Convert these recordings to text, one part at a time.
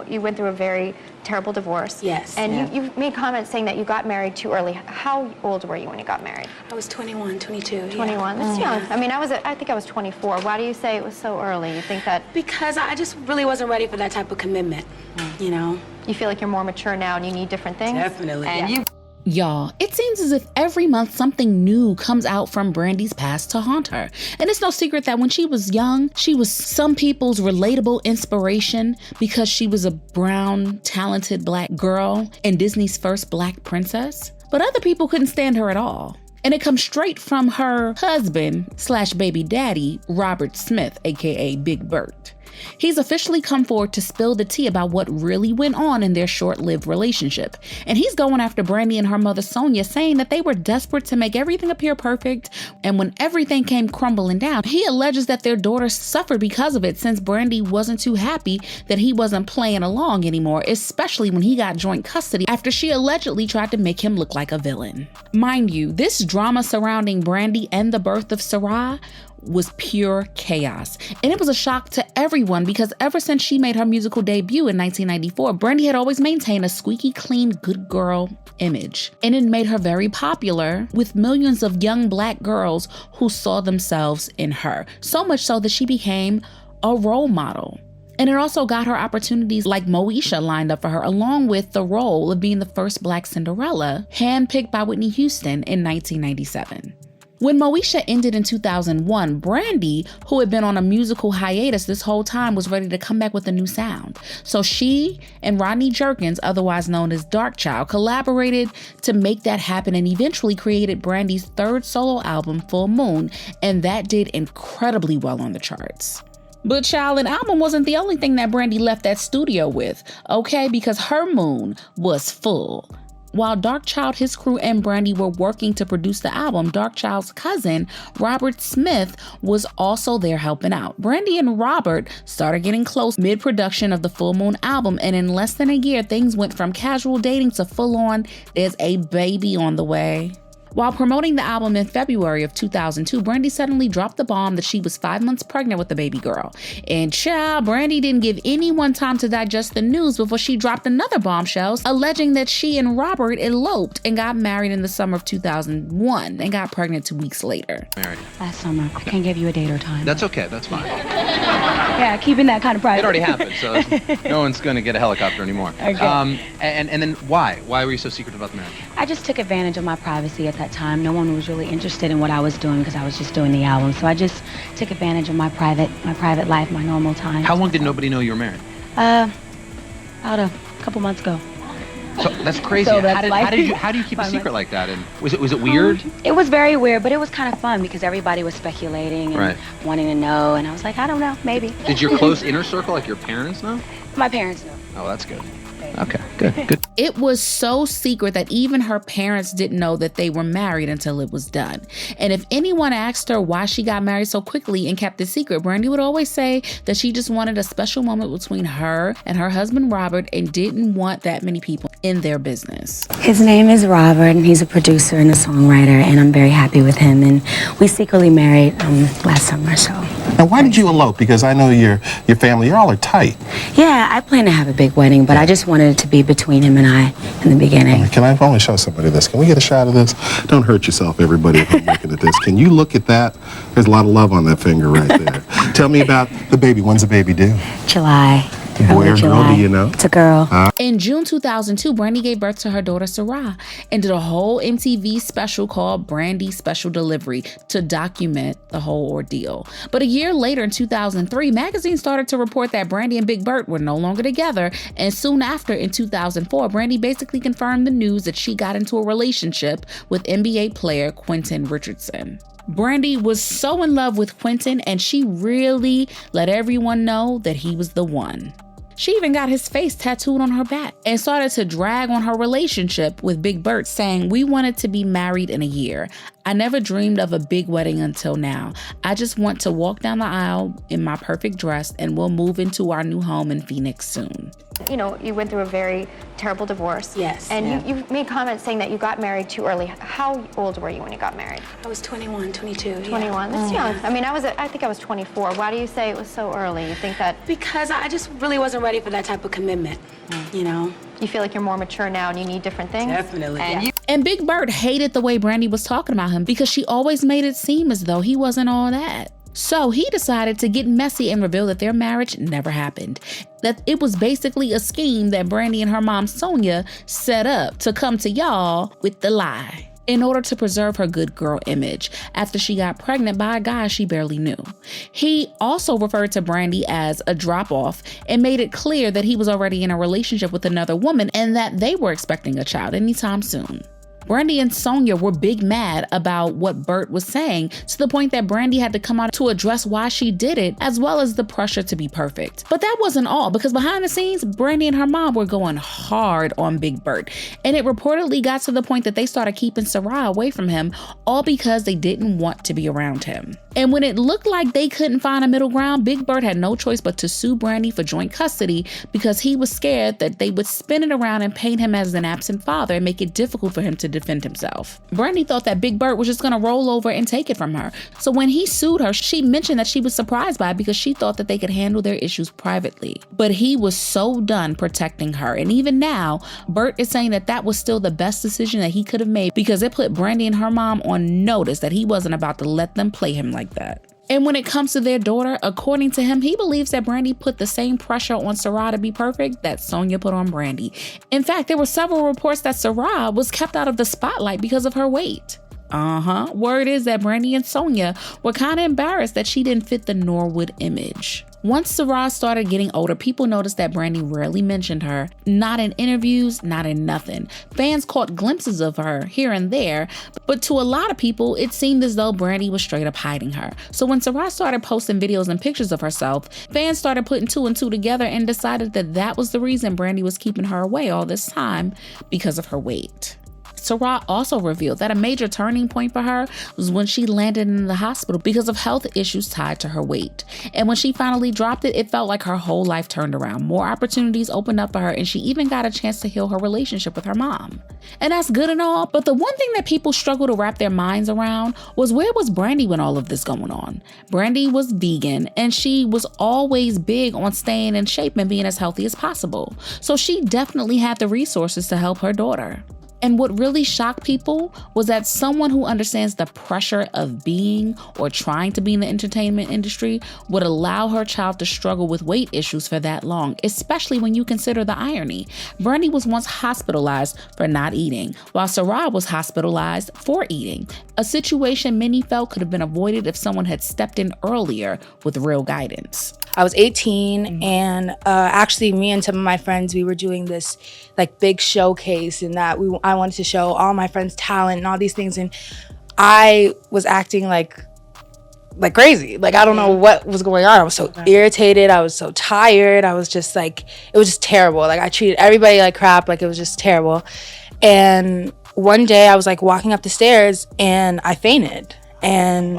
you went through a very terrible divorce. Yes. And you made comments saying that you got married too early. How old were you when you got married? I was 21, 22. 21. Yeah. That's young. I mean, I think I was 24. Why do you say it was so early? You think that? Because I just really wasn't ready for that type of commitment, you know? You feel like you're more mature now and you need different things? Definitely. And Y'all, it seems as if every month something new comes out from Brandy's past to haunt her. And it's no secret that when she was young, she was some people's relatable inspiration because she was a brown, talented black girl and Disney's first black princess. But other people couldn't stand her at all. And it comes straight from her husband/baby daddy, Robert Smith, aka Big Bert. He's officially come forward to spill the tea about what really went on in their short-lived relationship. And he's going after Brandy and her mother Sonja, saying that they were desperate to make everything appear perfect. And when everything came crumbling down, he alleges that their daughter suffered because of it, since Brandy wasn't too happy that he wasn't playing along anymore, especially when he got joint custody after she allegedly tried to make him look like a villain. Mind you, this drama surrounding Brandy and the birth of Sarra was pure chaos. And it was a shock to everyone because ever since she made her musical debut in 1994, Brandy had always maintained a squeaky clean good girl image. And it made her very popular with millions of young black girls who saw themselves in her. So much so that she became a role model. And it also got her opportunities like Moesha lined up for her, along with the role of being the first black Cinderella, handpicked by Whitney Houston in 1997. When Moesha ended in 2001, Brandy, who had been on a musical hiatus this whole time, was ready to come back with a new sound. So she and Rodney Jerkins, otherwise known as Darkchild, collaborated to make that happen and eventually created Brandy's third solo album, Full Moon, and that did incredibly well on the charts. But child, an album wasn't the only thing that Brandy left that studio with, okay? Because her moon was full. While Darkchild, his crew, and Brandy were working to produce the album, Darkchild's cousin, Robert Smith, was also there helping out. Brandy and Robert started getting close mid-production of the Full Moon album, and in less than a year, things went from casual dating to full-on, there's a baby on the way. While promoting the album in February of 2002, Brandy suddenly dropped the bomb that she was 5 months pregnant with a baby girl. And child, Brandy didn't give anyone time to digest the news before she dropped another bombshell, alleging that she and Robert eloped and got married in the summer of 2001 and got pregnant 2 weeks later. Married. Last summer. I can't give you a date or time. That's okay, that's fine. Yeah, keeping that kind of private. It already happened, so no one's going to get a helicopter anymore. Okay. And then why? Why were you so secretive about the marriage? I just took advantage of my privacy at that time. No one was really interested in what I was doing because I was just doing the album. So I just took advantage of my private life, my normal time. How long did nobody know you were married? About a couple months ago. So that's crazy. So that's How do you keep a secret like that? And was it weird? It was very weird, but it was kind of fun because everybody was speculating and wanting to know, and I was like, I don't know, maybe. Did your close inner circle, like your parents, know? My parents know. Oh, that's good. Okay, good. It was so secret that even her parents didn't know that they were married until it was done. And if anyone asked her why she got married so quickly and kept it secret, Brandy would always say that she just wanted a special moment between her and her husband Robert and didn't want that many people in their business. His name is Robert, and he's a producer and a songwriter, and I'm very happy with him. And we secretly married last summer, so. Now, why did you elope? Because I know your family, y'all are tight. Yeah, I plan to have a big wedding, but I just wanted it to be between him and I in the beginning. Can I only show somebody this? Can we get a shot of this? Don't hurt yourself, everybody, if I'm looking at this. Can you look at that? There's a lot of love on that finger right there. Tell me about the baby. When's the baby due? July. Boy or girl, do you know? It's a girl. In June 2002, Brandy gave birth to her daughter Sarra and did a whole MTV special called Brandy Special Delivery to document the whole ordeal. But a year later, in 2003, magazines started to report that Brandy and Big Bert were no longer together. And soon after, in 2004, Brandy basically confirmed the news that she got into a relationship with NBA player Quentin Richardson. Brandy was so in love with Quentin, and she really let everyone know that he was the one. She even got his face tattooed on her back and started to drag on her relationship with Big Bert, saying, "We wanted to be married in a year. I never dreamed of a big wedding until now. I just want to walk down the aisle in my perfect dress and we'll move into our new home in Phoenix soon. You know, you went through a very terrible divorce. Yes. And yeah. you made comments saying that you got married too early. How old were you when you got married? I was 21, 22. 21, that's young. I mean, I think I was 24. Why do you say it was so early? You think that... Because I just really wasn't ready for that type of commitment, you know? You feel like you're more mature now and you need different things? Definitely. And Big Bert hated the way Brandy was talking about him because she always made it seem as though he wasn't all that. So he decided to get messy and reveal that their marriage never happened. That it was basically a scheme that Brandy and her mom Sonja set up to come to y'all with the lie in order to preserve her good girl image after she got pregnant by a guy she barely knew. He also referred to Brandy as a drop-off and made it clear that he was already in a relationship with another woman and that they were expecting a child anytime soon. Brandy and Sonja were big mad about what Bert was saying, to the point that Brandy had to come out to address why she did it, as well as the pressure to be perfect. But that wasn't all, because behind the scenes, Brandy and her mom were going hard on Big Bert, and it reportedly got to the point that they started keeping Sarra away from him, all because they didn't want to be around him. And when it looked like they couldn't find a middle ground, Big Bert had no choice but to sue Brandy for joint custody because he was scared that they would spin it around and paint him as an absent father and make it difficult for him to defend himself. Brandy thought that Big Bert was just gonna roll over and take it from her. So when he sued her, she mentioned that she was surprised by it because she thought that they could handle their issues privately. But he was so done protecting her. And even now, Bert is saying that that was still the best decision that he could have made because it put Brandy and her mom on notice that he wasn't about to let them play him like that. And when it comes to their daughter, according to him, he believes that Brandy put the same pressure on Sarra to be perfect that Sonja put on Brandy. In fact, there were several reports that Sarra was kept out of the spotlight because of her weight. Word is that Brandy and Sonja were kind of embarrassed that she didn't fit the Norwood image. Once Sarra started getting older, people noticed that Brandy rarely mentioned her, not in interviews, not in nothing. Fans caught glimpses of her here and there, but to a lot of people, it seemed as though Brandy was straight up hiding her. So when Sarra started posting videos and pictures of herself, fans started putting two and two together and decided that that was the reason Brandy was keeping her away all this time, because of her weight. Sarra also revealed that a major turning point for her was when she landed in the hospital because of health issues tied to her weight. And when she finally dropped it, it felt like her whole life turned around. More opportunities opened up for her, and she even got a chance to heal her relationship with her mom. And that's good and all, but the one thing that people struggle to wrap their minds around was, where was Brandy when all of this going on? Brandy was vegan, and she was always big on staying in shape and being as healthy as possible. So she definitely had the resources to help her daughter. And what really shocked people was that someone who understands the pressure of being or trying to be in the entertainment industry would allow her child to struggle with weight issues for that long, especially when you consider the irony. Brandy was once hospitalized for not eating, while Sarra was hospitalized for eating, a situation many felt could have been avoided if someone had stepped in earlier with real guidance. I was 18 and actually me and some of my friends, we were doing this like big showcase in that I wanted to show all my friends talent and all these things, and I was acting like crazy. Like, I don't know what was going on. I was so irritated. I was so tired. I was just like, it was just terrible. Like, I treated everybody like crap. Like, it was just terrible. And one day I was like walking up the stairs and I fainted. And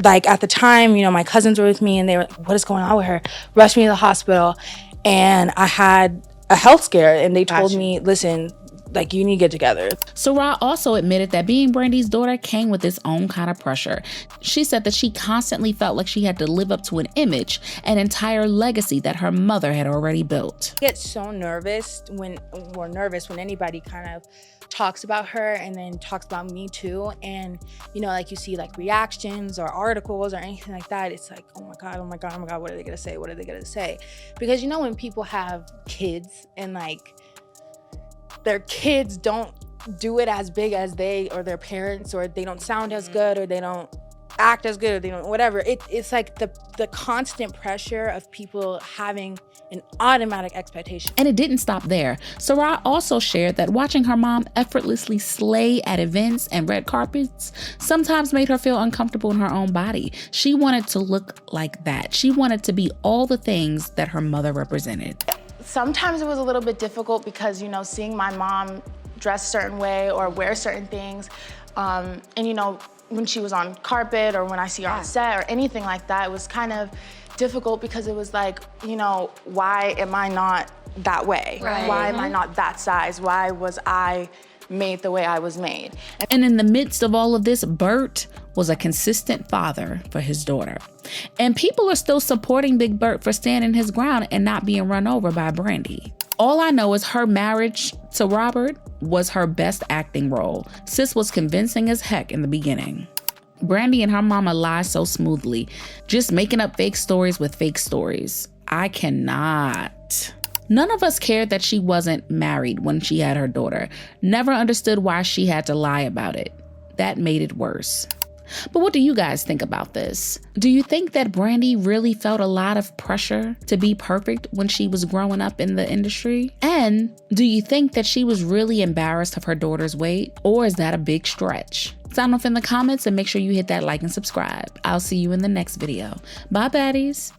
like at the time, you know, my cousins were with me and they were like, what is going on with her? Rushed me to the hospital, and I had a health scare, and they told me, listen, like, you need to get together. Sarra also admitted that being Brandy's daughter came with its own kind of pressure. She said that she constantly felt like she had to live up to an image, an entire legacy that her mother had already built. I get so nervous when anybody kind of talks about her and then talks about me too. And, you know, like you see like reactions or articles or anything like that. It's like, oh my God, what are they gonna say? What are they gonna say? Because, you know, when people have kids and like their kids don't do it as big as they or their parents, or they don't sound as good, or they don't act as good, or they don't whatever, it's like the constant pressure of people having an automatic expectation. And it didn't stop there. Sarra also shared that watching her mom effortlessly slay at events and red carpets sometimes made her feel uncomfortable in her own body. She wanted to look like that. She wanted to be all the things that her mother represented. Sometimes it was a little bit difficult because, you know, seeing my mom dress a certain way or wear certain things. And you know, when she was on carpet or when I see her on set or anything like that, it was kind of difficult because it was like, you know, why am I not that way? Right. Why am I not that size? Why was I made the way I was made? And in the midst of all of this, Bert was a consistent father for his daughter. And people are still supporting Big Bert for standing his ground and not being run over by Brandy. All I know is her marriage to Robert was her best acting role. Sis was convincing as heck in the beginning. Brandy and her mama lie so smoothly, just making up fake stories with fake stories. I cannot. None of us cared that she wasn't married when she had her daughter. Never understood why she had to lie about it. That made it worse. But what do you guys think about this? Do you think that Brandy really felt a lot of pressure to be perfect when she was growing up in the industry? And do you think that she was really embarrassed of her daughter's weight? Or is that a big stretch? Sound off in the comments and make sure you hit that like and subscribe. I'll see you in the next video. Bye, baddies.